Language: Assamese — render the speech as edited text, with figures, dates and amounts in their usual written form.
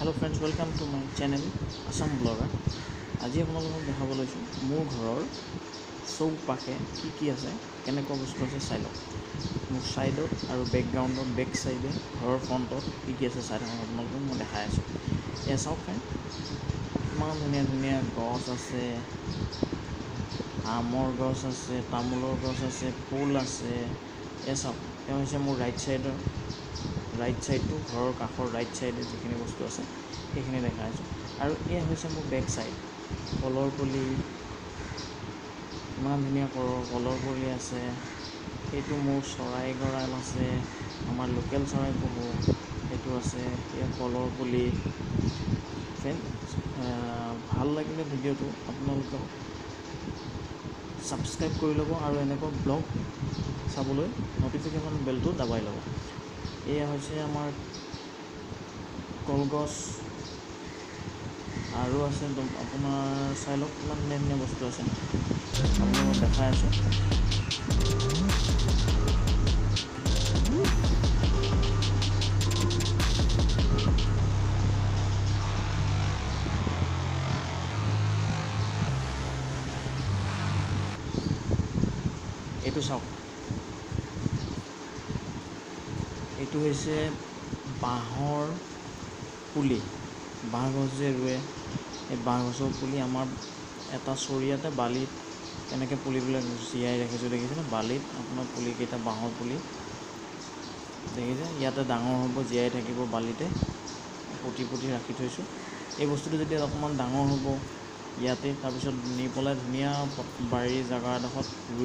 Hello' friends, welcome to my channel Assam blogger. আজি আপোনালোকক দেখাব লৈছোঁ মোৰ ঘৰৰ চৌপাশে কি আছে, কেনেকুৱা বস্তু আছে চাই লওক। মোৰ ছাইডত আৰু বেকগ্ৰাউণ্ডত, বেক চাইডে ঘৰৰ ফ্ৰণ্টত কি আছে চাই থাকক। আপোনালোকক মই দেখাই আছোঁ। এয়া চাওক ফ্ৰেণ্ড, ইমান ধুনীয়া ধুনীয়া গছ আছে, আমৰ গছ আছে, তামোলৰ গছ আছে, ফুল আছে। এয়া চাওক, এয়া হৈছে মোৰ ৰাইট ছাইডটো, ঘৰৰ কাষৰ ৰাইট ছাইডে যিখিনি বস্তু আছে সেইখিনি দেখাই আছোঁ। আৰু এয়া হৈছে মোৰ বেক ছাইড, কলৰ পুলি, ইমান ধুনীয়া কলৰ পুলি আছে। সেইটো মোৰ চৰাই গঁৰাল আছে, আমাৰ লোকেল চৰাই পোহোঁ, সেইটো আছে। এয়া কলৰ পুলি। ফ্ৰেণ্ড, ভাল লাগিলে ভিডিঅ'টো আপোনালোকে ছাবস্ক্ৰাইব কৰি ল'ব আৰু এনেকুৱা ব্লগ চাবলৈ ন'টিফিকেশ্যন বেলটো দাবাই ল'ব। এয়া হৈছে আমাৰ কলগছ, আৰু আছে আপোনাৰ চাই লওক, ইমান ধুনীয়া ধুনীয়া বস্তু আছে আপোনালোকক দেখাই আছোঁ। এইটো চাওক, এইটো হৈছে বাঁহৰ পুলি। বাঁহ গছ যে ৰুৱে, এই বাঁহ গছৰ পুলি আমাৰ এটা চৰিয়াতে বালিত কেনেকৈ পুলিবিলাক জীয়াই ৰাখিছোঁ দেখিছেনে? বালিত আপোনাৰ পুলিকেইটা, বাঁহৰ পুলি দেখিছে, ইয়াতে ডাঙৰ হ'ব, জীয়াই থাকিব বালিতে, পুতি ৰাখি থৈছোঁ। এই বস্তুটো যেতিয়া অকণমান ডাঙৰ হ'ব ইয়াতে, তাৰপিছত নি পেলাই ধুনীয়া বাৰীৰ জেগা এডোখৰত ৰুই